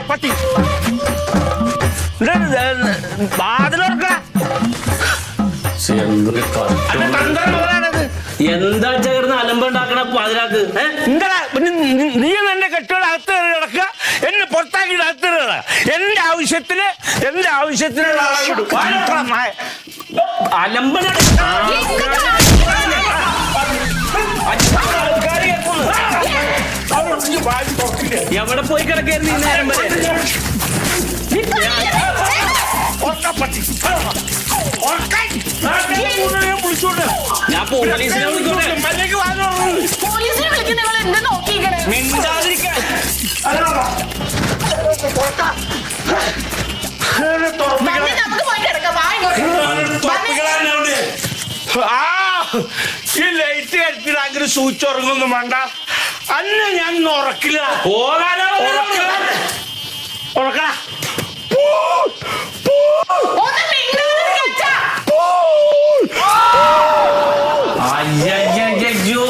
പട്ടി വാതിലോർക്കടാ. എന്താ ചേർന്ന് അലമ്പുണ്ടാക്കണ പാതിരാക്ക്? എന്താ പിന്നെ നീ എന്നെ കെട്ടുകൾ അകത്ത് കിടക്കുക, എന്നെ പുറത്താക്കി അകത്ത് കിടക്കുക. എന്റെ ആവശ്യത്തിന് എവിടെ പോയി കിടക്കായിരുന്നു ഈ നേരം വരെ? ഞാൻ പോലീസിനെ മിണ്ടാതിരിക്കാൻ. ഈ ലൈറ്റ് കെട്ടിട്ട് അങ്ങനെ സൂചിച്ചുറങ്ങൊന്നും വേണ്ട. അന്ന് ഞാൻ ഉറക്കില്ല. ഉറക്കടാ. അയ്യോ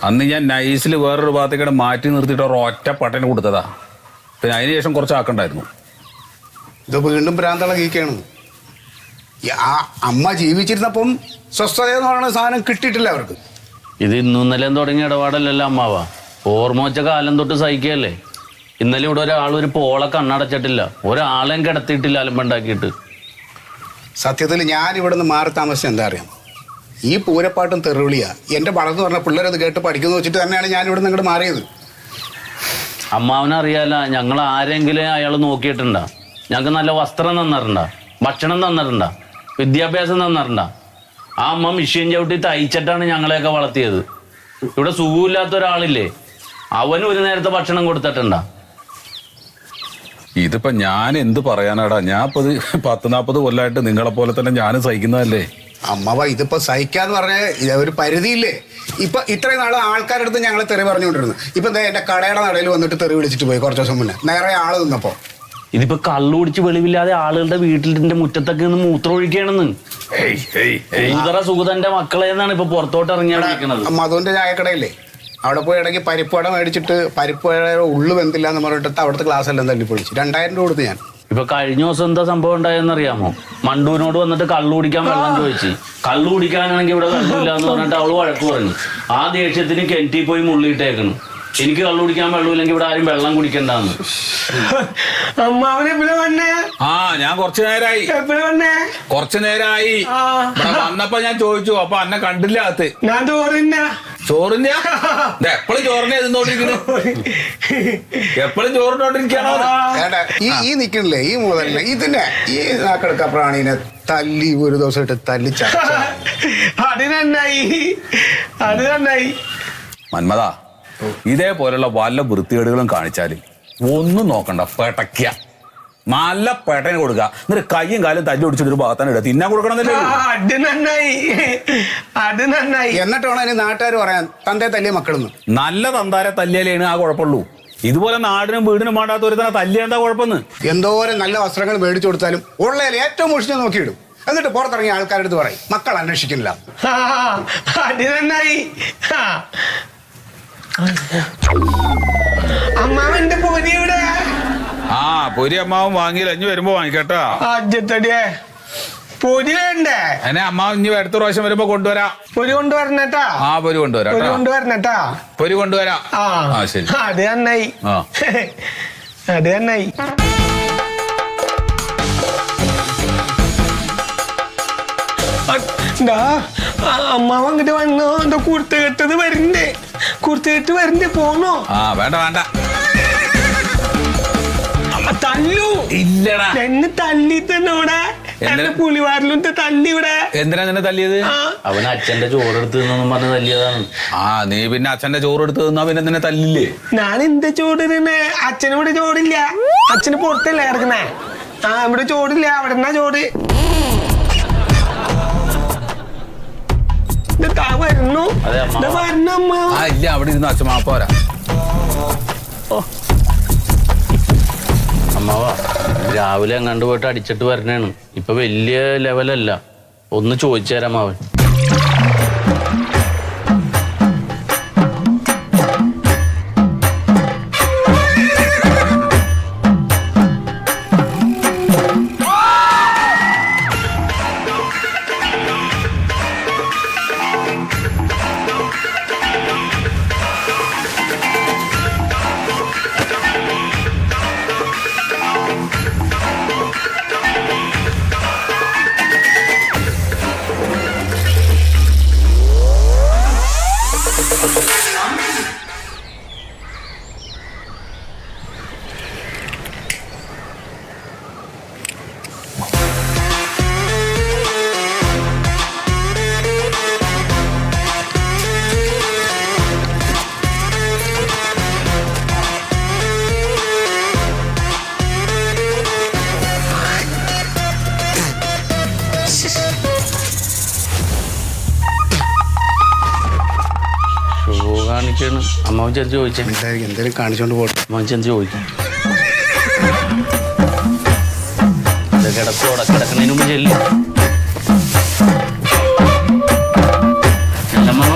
അന്ന് ഞാൻ നൈസിൽ വേറൊരു ഭാഗത്തേക്കാണ് മാറ്റി നിർത്തിയിട്ട് ഒറ്റ പട്ടന് കൊടുത്തതാ. പിന്നെ അതിനുശേഷം കുറച്ച് ആക്കണ്ടായിരുന്നു. ഇത് വീണ്ടും ഭ്രാന്തളകിക്കാണ്. ആ അമ്മ ജീവിച്ചിരുന്നപ്പം സ്വസ്ഥത എന്ന് പറയുന്ന സാധനം കിട്ടിയിട്ടില്ല അവർക്ക്. ഇത് ഇന്നലെയും തുടങ്ങിയ ഇടപാടല്ലല്ലോ അമ്മാവ. ഓർമ്മ വെച്ച കാലം തൊട്ട് സഹിക്കല്ലേ. ഇന്നലെ ഇവിടെ ഒരു പോളെ കണ്ണടച്ചിട്ടില്ല, ഒരാളെയും കിടത്തിയിട്ടില്ല അലമ്പുണ്ടാക്കിയിട്ട്. സത്യത്തിൽ ഞാൻ ഇവിടെ നിന്ന് മാറി താമസിച്ച എന്താ അറിയാം, ഈ പൂരപ്പാട്ടും തെറുവിളിയാ എൻ്റെ വളർന്നു പറഞ്ഞ പിള്ളേരത് കേട്ട് പഠിക്കുന്നു വെച്ചിട്ട് തന്നെയാണ് ഞാൻ ഇവിടെ നിന്ന് ഇങ്ങോട്ട് മാറിയത്. അമ്മാവനറിയാല, ഞങ്ങൾ ആരെങ്കിലും അയാൾ നോക്കിയിട്ടുണ്ടാ? ഞങ്ങൾക്ക് നല്ല വസ്ത്രം തന്നിട്ടുണ്ടാ, ഭക്ഷണം തന്നിട്ടുണ്ടാ, വിദ്യാഭ്യാസം തന്നിട്ടുണ്ടാ? ആ അമ്മ മിഷ്യൻ ചവിട്ടി തയ്ച്ചിട്ടാണ് ഞങ്ങളെയൊക്കെ വളർത്തിയത്. ഇവിടെ സുഖമില്ലാത്ത ഒരാളില്ലേ, അവന് ഒരു നേരത്തെ ഭക്ഷണം കൊടുത്തിട്ടുണ്ടാ? ഇതിപ്പോ ഞാൻ എന്ത് പറയാനാടാ? ഞാൻ ഇപ്പൊ 10-40 കൊല്ലമായിട്ട് നിങ്ങളെ പോലെ തന്നെ ഞാനും സഹിക്കുന്നതല്ലേ. അമ്മവ ഇതിപ്പോ സഹിക്കാന്ന് പറഞ്ഞ ഒരു പരിധിയില്ലേ. ഇപ്പൊ ഇത്രയും നാളെ ആൾക്കാരുടെ അടുത്ത് ഞങ്ങൾ തെറി പറഞ്ഞുകൊണ്ടിരുന്നു. ഇപ്പൊ എന്റെ കടയുടെ നടയിൽ വന്നിട്ട് തെറി വിളിച്ചിട്ട് പോയി കുറച്ച് ദിവസം മുന്നേ, നേരെ ആള് നിന്നപ്പോ. ഇതിപ്പോ കള്ളു കുടിച്ച് വെളിവില്ലാതെ ആളുകളുടെ വീട്ടിലിന്റെ മുറ്റത്തൊക്കെ നിന്ന് മൂത്രം ഒഴിക്കണെന്ന്. സുഗതന്റെ മക്കളെ എന്നാണ് ഇപ്പൊ പുറത്തോട്ട് ഇറങ്ങിയാ വിളിക്കണത്. മധുവിന്റെ ചായക്കടയില്ലേ, അവിടെ പോയി ഇടയ്ക്ക് പരിപ്പുവട മേടിച്ചിട്ട് പരിപ്പുവടയുടെ ഉള്ളു വെന്തില്ല എന്ന് പറഞ്ഞിട്ട് അവിടുത്തെ ക്ലാസ് എല്ലാം തല്ലിപ്പൊളിച്ചു. 2000 രൂപ കൊടുത്ത് ഞാൻ. ഇപ്പൊ കഴിഞ്ഞ ദിവസം എന്താ സംഭവം ഉണ്ടായെന്നറിയാമോ? മണ്ടൂരിനോട് വന്നിട്ട് കള്ളു കുടിക്കാൻ വെള്ളം ചോദിച്ചു. കള്ളു കുടിക്കാനാണെങ്കിൽ ഇവിടെ വെള്ളമില്ല എന്ന് പറഞ്ഞിട്ട് അവള് വഴക്ക് പറഞ്ഞു. ആ ദേഷ്യത്തിന് കിണറ്റിൽ പോയി മുള്ളിയിട്ടേക്കണം. എനിക്ക് കള്ളു കുടിക്കാൻ വെള്ളമില്ലെങ്കിൽ ഇവിടെ ആരും വെള്ളം കുടിക്കണ്ടെന്ന്. ആ ഞാൻ കുറച്ചു നേരമായി വന്നപ്പോ ഞാൻ ചോദിച്ചു. അപ്പൊ അന്നെ കണ്ടില്ല അകത്ത്. ചോറിന്റെ എപ്പോഴും ചോറിനെ എഴുന്നോണ്ടിരിക്കുന്നു. എപ്പോഴും ചോറിനോണ്ടിരിക്കണോ? ഈ നിക്കണില്ലേ ഈ മുതലിനെ ഇതിനെ ഈ നാക്കെടുക്ക പ്രാണീനെ തല്ലി ഒരു ദിവസം ഇട്ട് തല്ലിച്ച മന്മത, ഇതേപോലുള്ള വല്ല വൃത്തികേടുകളും കാണിച്ചാല് ഒന്നും നോക്കണ്ട, പെട്ടയ്ക്ക നല്ല പെട്ടന് കൊടുക്കുക. എന്നിട്ട് കയ്യും കാലും തല്ലി ഒടിച്ചിട്ട് ഒരു ഭാഗത്താണ് ഇടുക. തിന്നാൻ കൊടുക്കണമെന്നില്ല. എന്നിട്ടാണ് അതിന് നാട്ടുകാർ പറയാൻ തന്തേ തല്ലിയ മക്കളെന്ന്. നല്ല തന്താരെ തല്ലിയാലാണ് ആ കുഴപ്പമുള്ളൂ. ഇതുപോലെ നാടിനും വീടിനും വേണ്ടാത്ത ഒരു തന്നെ തല്ലിയ എന്താ കുഴപ്പമെന്ന്? എന്തോരം നല്ല വസ്ത്രങ്ങൾ മേടിച്ചു കൊടുത്താലും ഉള്ളതിൽ ഏറ്റവും മുഷിഞ്ഞ് നോക്കിയിടും. എന്നിട്ട് പുറത്തിറങ്ങിയ ആൾക്കാരുടെ അടുത്ത് പറയും മക്കൾ അന്വേഷിക്കില്ല. അമ്മാവന്റെ പൊരി ഇവിടെ. ആ പൊരി അമ്മാവും വാങ്ങിയില്ല, ഇഞ്ഞ് വരുമ്പോ വാങ്ങിക്കട്ടാ. പൊരി വേണ്ടേ? എന്നെ അമ്മാവ് ഇനി അടുത്ത പ്രാവശ്യം വരുമ്പോ കൊണ്ടുവരാ. പൊരി കൊണ്ടുവരണേട്ടാ. ആ പൊരി കൊണ്ടുവരാം. പൊരി കൊണ്ടുവരാ. ആ ശരി. അത് നന്നായി. അത് നന്നായി. അമ്മാവ് അങ്ങോട്ട് വന്നോ? എന്തോ കുർത്തകെട്ടത് വരണ്ടേ? കുർത്തകെട്ട് വരണ്ടേ? പോന്നോ? ആ വേണ്ട വേണ്ട. തല്ലു ഇല്ലടാ. എന്നെ തല്ലി തന്നോടെ പുളിവാറിലും തല്ലി ഇവിടെ. എന്തിനാ നിന്നെ തല്ലിയത്? അവൻ അച്ഛന്റെ ചോറെടുത്ത് നിന്നൊന്നും പറഞ്ഞ് തല്ലിയതാണ്. ആ നീ പിന്നെ അച്ഛന്റെ ചോറ് എടുത്ത് തിന്നാ പിന്നെ നിന്നെ തല്ലില്ലേ? ഞാൻ എന്ത് ചോടിനെ? അച്ഛന് ഇവിടെ ചോടില്ല, അച്ഛന് പുറത്തല്ലേ കിടക്കുന്നേ. ആ ഇവിടെ ചോടില്ല, അവിടെ എന്നാ ചോട്. വരുന്നു അതെ, അമ്മ. വരണം അമ്മ. ആ ഇല്ല, അവിടെ ഇരുന്ന് അച്ഛൻ മാപ്പോരാ. അമ്മാവാ രാവിലെ എങ്ങാണ്ട് പോയിട്ട് അടിച്ചിട്ട് വരണേണ്. ഇപ്പൊ വലിയ ലെവലല്ല. ഒന്ന് ചോദിച്ചു തരാം അവൻ. കാണിക്കാണ്. അമ്മാവൻ ചെന്ന് ചോദിച്ചേ. എന്തേലും കാണിച്ചോണ്ട് പോട്ടെ. അമ്മാവൻ ചെന്ന് ചോദിക്കാം. കിടക്കോടെ കിടക്കുന്നതിന് മുമ്പ് ചെല്ലു. അമ്മ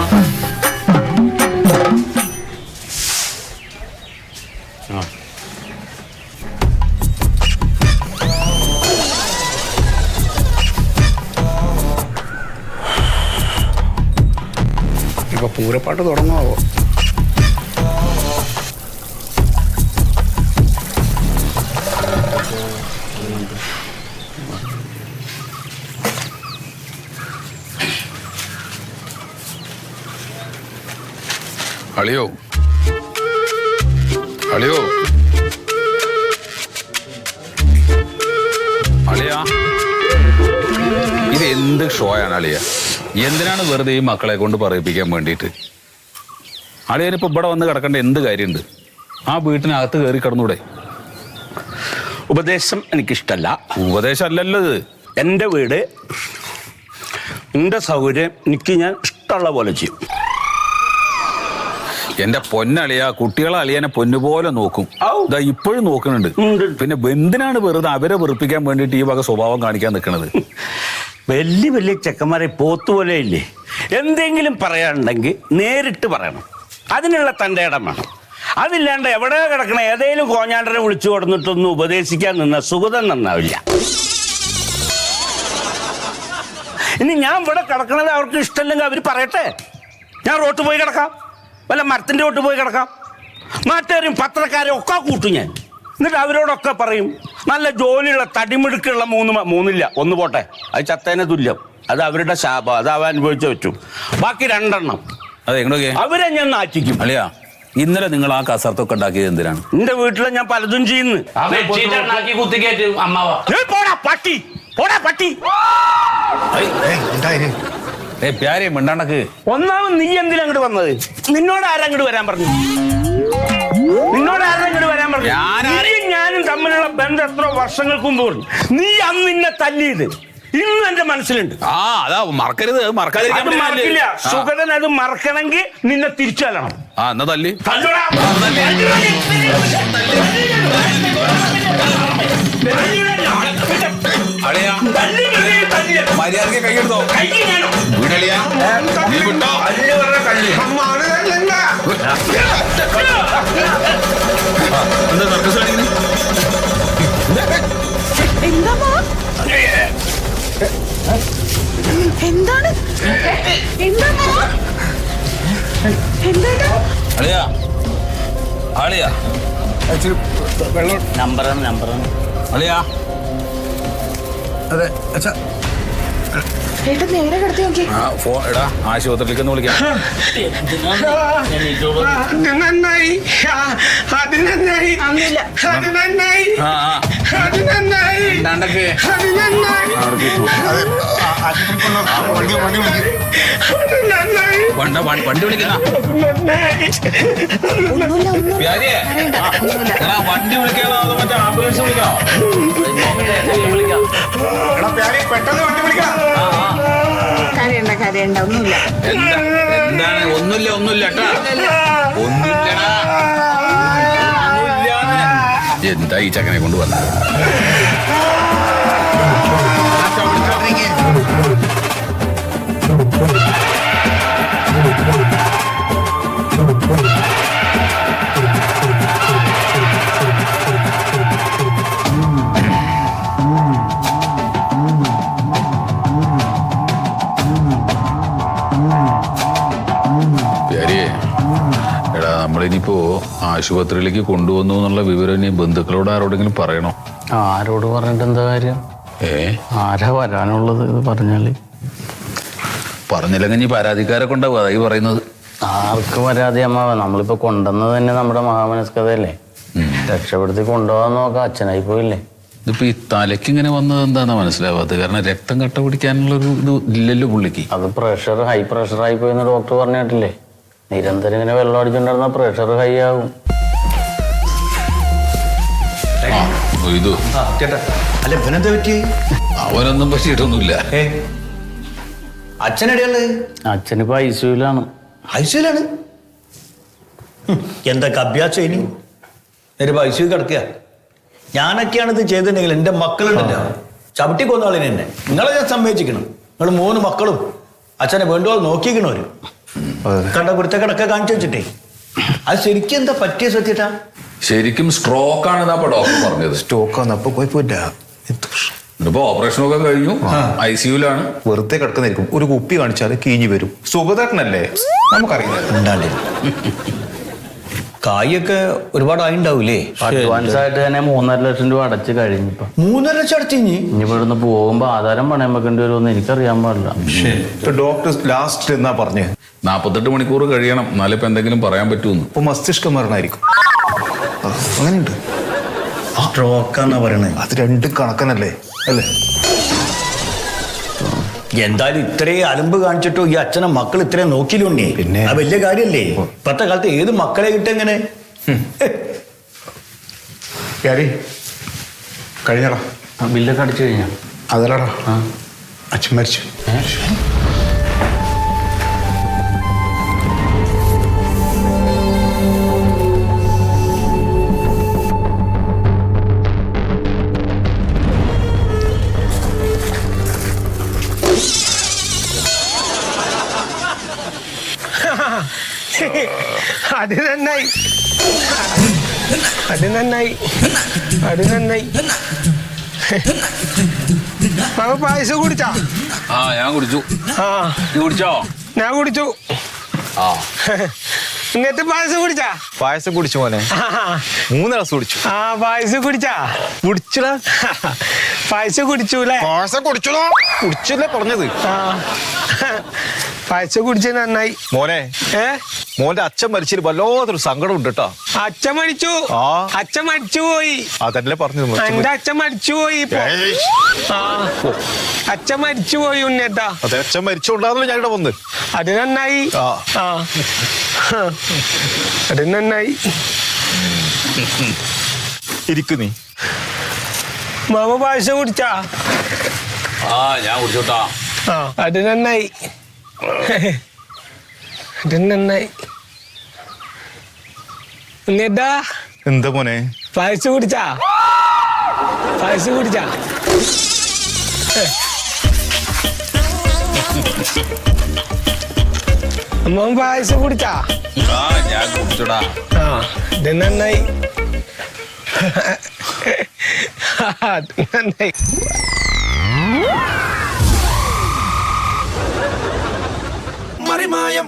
ഇപ്പൊ പൂരപ്പാട്ട് തുടങ്ങുമോ? അളിയോ അളിയോ അളിയാ, ഇത് എന്ത് ഷോയാണ് അളിയ? എന്തിനാണ് വെറുതെ ഈ മക്കളെ കൊണ്ട് പറയിപ്പിക്കാൻ വേണ്ടിയിട്ട്? അളിയനിപ്പോ ഇവിടെ വന്ന് കിടക്കേണ്ട എന്ത് കാര്യമുണ്ട്? ആ വീട്ടിനകത്ത് കയറി കിടന്നൂടെ? ഉപദേശം എനിക്കിഷ്ടല്ല. ഉപദേശം അല്ലല്ലോ ഇത്. എൻ്റെ വീട്, എൻ്റെ സൗകര്യം, എനിക്ക് ഞാൻ ഇഷ്ടമുള്ള പോലെ ചെയ്യും. എന്റെ പൊന്നളിയ, കുട്ടികളെ അളിയനെ പൊന്നുപോലെ നോക്കും. ഇതാ ഇപ്പോഴും നോക്കുന്നുണ്ട്. പിന്നെ എന്തിനാണ് വെറുതെ അവരെ വെറുപ്പിക്കാൻ വേണ്ടിയിട്ട് ഈ വക സ്വഭാവം കാണിക്കാൻ നിൽക്കുന്നത്? വലിയ വലിയ ചെക്കന്മാരെ പോത്തുപോലെ ഇല്ലേ? എന്തെങ്കിലും പറയാനുണ്ടെങ്കിൽ നേരിട്ട് പറയണം. അതിനുള്ള തൻ്റെ ഇടം വേണം. അതില്ലാണ്ട് എവിടെ കിടക്കണ ഏതെങ്കിലും കോഞ്ഞാണ്ടനെ വിളിച്ചു കൊടുത്തിട്ടൊന്നും ഉപദേശിക്കാൻ നിന്ന സുഗതം നന്നാവില്ല. ഇനി ഞാൻ ഇവിടെ കിടക്കണത് അവർക്ക് ഇഷ്ടമില്ലെങ്കിൽ അവർ പറയട്ടെ. ഞാൻ റോട്ട് പോയി കിടക്കാം, വല്ല മരത്തിൻ്റെ റോട്ട് പോയി കിടക്കാം. നാട്ടുകാരും പത്രക്കാരും ഒക്കെ കൂട്ടും ഞാൻ. എന്നിട്ട് അവരോടൊക്കെ പറയും, നല്ല ജോലിയുള്ള തടിമിടുക്കുള്ള മൂന്നില്ല, ഒന്ന് പോട്ടെ, അത് ചത്തേനെ തുല്യം, അത് അവരുടെ ശാപം, അത് അവ അനുഭവിച്ചു പറ്റും. ബാക്കി 2 എണ്ണം അതെ എങ്ങനെയൊക്കെ അവരെ ഞാൻ നാറ്റിക്കും. അളിയ, ഇന്നലെ നിങ്ങൾ ആ കസർത്തൊക്കെ ഉണ്ടാക്കിയത് എന്തിനാണ്? എന്റെ വീട്ടിലെ ഞാൻ പലതും ചെയ്യുന്നു. കുത്തിക്കേറ്റ് അമ്മാവാ. പോടാ പട്ടി, പോടാ പട്ടി. പ്യാരെ മിണ്ടാണ്ടക്ക്. ഒന്നാമത് നീ എന്തിനാ അങ്ങോട്ട് വന്നത്? നിന്നോട് ആരാ അങ്ങോട്ട് വരാൻ പറഞ്ഞു? നിന്നോട് ആരാ അങ്ങോട്ട് വരാൻ പറഞ്ഞു? ഞാനും തമ്മിലുള്ള ബന്ധം എത്ര വർഷങ്ങൾക്ക് മുമ്പ് പറഞ്ഞു. നീ അന്ന് നിന്നെ തല്ലിയത് ഇന്നും എന്റെ മനസ്സിലുണ്ട്. ആ അതാ മറക്കരുത്, മറക്കാതിരിക്കാൻ മറക്കില്ല. സുഗതൻ അത് മറക്കണമെങ്കിൽ നിന്നെ തിരിച്ചു തല്ലണം. ആ എന്നാ തല്ലി. മര്യാദക്ക് കൈയെടുത്തോ. വീടളിയാ, നീ വിട്ടോ. എന്താ സർക്കസ് കാണിക്കുന്നത്? എന്താണ് അളിയാ, അളിയാ, നമ്പറാണ്. അളിയാ. അതെ അച്ഛാ, ഏട്ടാ നേരെ കിടത്തി നോക്കി. എടാ ആശുപത്രിയിലേക്ക് ഒന്ന് വിളിക്കാം. അത് നന്നായി, അത് നന്നായി, ഒന്നുമില്ല. അത് നന്നായി, ആ അത് നന്നായി, എന്താണ്ടൊക്കെ അത് നന്നായി, അത് നന്നായി, വണ്ടി വിളിക്കുന്ന നന്നായി. ഒന്നുമില്ല, ഒന്നും പ്യാരിയെ, എടാ വണ്ടി വിളിക്കാനോ അതോ മറ്റേ ആംബുലൻസ് വിളിക്കണോ? എടാ പ്യാരി, പെട്ടെന്ന് വണ്ടി വിളിക്കാം. കരയണ്ട ഒന്നുമില്ല. എന്താണ് ഒന്നുമില്ല കേട്ടാ, ഒന്നുമില്ലടാ, ഒന്നുമില്ലാന്ന്. എന്താ ഈ ചക്കനെ കൊണ്ട് വന്നത്? എടാ നമ്മളിനിപ്പോ ആശുപത്രിയിലേക്ക് കൊണ്ടുവന്നു എന്നുള്ള വിവരം ഇനി ബന്ധുക്കളോട് ആരോടെങ്കിലും പറയണോ? ആരോട് പറഞ്ഞിട്ട് എന്താ കാര്യം? ആരാ വരാനുള്ളത് ഇത് പറഞ്ഞാല്? പറഞ്ഞില്ലെങ്കിൽ ഇനി പരാതിക്കാരെ കൊണ്ടാവും അതായി പറയുന്നത്. ആർക്ക് പരാതി അമ്മാവ? നമ്മളിപ്പോ കൊണ്ടുവന്നത് തന്നെ നമ്മുടെ മഹാമനസ്കതയല്ലേ. രക്ഷപ്പെടുത്തി കൊണ്ടുപോകാൻ നോക്കാം, അച്ഛനായി പോയില്ലേ. ഇതിപ്പോ ഈ തലയ്ക്ക് ഇങ്ങനെ വന്നത് എന്താണെന്ന് മനസ്സിലാവാത്തത്. കാരണം രക്തം കട്ട പിടിക്കാനുള്ളൊരു ഇത് ഇല്ലല്ലോ പുള്ളിക്ക്. അത് പ്രഷർ ഹൈ പ്രഷറായി പോയെന്ന് ഡോക്ടർ പറഞ്ഞിട്ടില്ലേ. നിരന്തരം ഇങ്ങനെ വെള്ളം അടിച്ചുകൊണ്ടിരുന്ന പ്രഷർ ഹൈ ആകും. ഇത് ചേട്ടാ, അല്ല ഇവനെന്താ പറ്റി? അവനൊന്നും പറ്റിയിട്ടൊന്നുമില്ല. അച്ഛനെവിടെയുള്ളത്? അച്ഛനിപ്പോ ഐസിയുലാണ്. ഐസിയിലാണ്? എന്തൊക്കെ അഭ്യാസം ഇനി? നേരിപ്പോ ഐസിയു കിടക്കുക. ഞാനൊക്കെയാണ് ഇത് ചെയ്തിട്ടുണ്ടെങ്കിൽ എൻ്റെ മക്കളുണ്ടല്ലോ ചവിട്ടി കൊന്നാളിനെ എന്നെ. നിങ്ങളെ ഞാൻ സമ്മതിച്ചിരിക്കണം. നിങ്ങൾ 3 മക്കളും അച്ഛനെ വേണ്ടുപോലെ നോക്കിക്കണവര് കണ്ട കുരുത്തക്കടൊക്കെ കാണിച്ചു വെച്ചിട്ടേ. അത് ശരിക്കും എന്താ പറ്റിയ സത്യട്ടാ? ശരിക്കും സ്ട്രോക്ക് ആണ് ഇതാ ഡോക്ടർ പറഞ്ഞത്. സ്റ്റോക്കാന്ന് അപ്പൊ കുഴപ്പമില്ല. ഇപ്പൊ ഓപ്പറേഷനൊക്കെ കഴിഞ്ഞു, ഐസിയുലാണ്. വെറുതെ കിടക്കുന്നായിരിക്കും. ഒരു കുപ്പി കാണിച്ചാൽ കീഞ്ഞു വരും. സുഖതരനല്ലേ, നമുക്കറിയില്ല. ഉണ്ടാണ്ടേ കായൊക്കെ ഒരുപാട് ആയിണ്ടാവൂലേ? അഡ്വാൻസ് ആയിട്ട് തന്നെ 3.5 ലക്ഷം രൂപ അടച്ച് കഴിഞ്ഞിപ്പോ. 3.5 ലക്ഷം അടച്ചിഞ്ഞ് ഇനി ഇവിടുന്ന് പോകുമ്പോ ആധാരം പണയം വെക്കേണ്ടി വരുമെന്ന് എനിക്കറിയാൻ പാടില്ല. ഡോക്ടർ ലാസ്റ്റ് എന്നാ പറഞ്ഞ് 48 മണിക്കൂർ കഴിയണം, എന്നാലും ഇപ്പൊ എന്തെങ്കിലും പറയാൻ പറ്റൂന്ന്. ഇപ്പൊ മസ്തിഷ്ക മരണമായിരിക്കും. അങ്ങനെയുണ്ട്. സ്ട്രോക്കാന്നാ പറയണേ. അത് 2 കണക്കനല്ലേ അല്ലേ? എന്തായാലും ഇത്രയും അലമ്പ് കാണിച്ചിട്ടോ ഈ അച്ഛനെ മക്കൾ ഇത്രയും നോക്കിയില്ലോണ്ടേ. പിന്നെ? ആ വലിയ കാര്യല്ലേ. ഇപ്പത്തെ കാലത്ത് ഏത് മക്കളെ കിട്ടെങ്ങനെ? കഴിഞ്ഞടാ. ബില്ലൊക്കെ അടിച്ചു കഴിഞ്ഞാ? അതല്ലടാ, അച്ഛൻ മരിച്ചു. അത് നന്നായി, അത് നന്നായി, അത് നന്നായി. മാമ പായസം കുടിച്ചാ? ആ ഞാൻ കുടിച്ചു. ആ നീ കുടിച്ചോ? ഞാൻ കുടിച്ചു. ആ ഇങ്ങനത്തെ പായസം കുടിച്ചാ? പായസം കുടിച്ചു മോനെ. 3 ഗ്ലാസ് കുടിച്ചു. ആ പായസം കുടിച്ചാ? കുടിച്ചടാ. പായസം കുടിച്ചൂല്ലേ? പായസം കുടിച്ചോ? കുടിച്ചല്ലേ പറഞ്ഞത്. ആ പായസം കുടിച്ചത് നന്നായി മോനെ. മോന്റെ അച്ഛൻ മരിച്ചതിൽ വല്ലാത്തൊരു സങ്കടം ഉണ്ട് കേട്ടോ. അച്ഛൻ മരിച്ചു? ആ. അച്ഛൻ മരിച്ചുപോയി. അതല്ലേ പറഞ്ഞത്. എന്റെ അച്ഛൻ മരിച്ചുപോയി ഇപ്പൊ. ആ അച്ഛൻ മരിച്ചുപോയി ഉണ്ണേട്ടാ. അതെ, അച്ഛൻ മരിച്ചോണ്ടാണല്ലോ ഞാനിവിടെ വന്ന്. അത് നന്നായി. ആ. ആ അത് നന്നായി. ഇരിക്കു നീ. മാമ പായസം കുടിച്ചാ? ആ ഞാൻ കുടിച്ചോട്ടാ. ആ അത് നന്നായി, അത് നന്നായി. ഉണ്ണേട്ടാ എന്താ മോനെ? പായസം കുടിച്ചാ? പായസം കുടിച്ചാ? അമ്മ പായസം കുടിച്ചാ? ആ ഞാൻ കുടിച്ചോടാ. ആ ഇത് നന്നായി, അത് നന്നായി. മറിമായം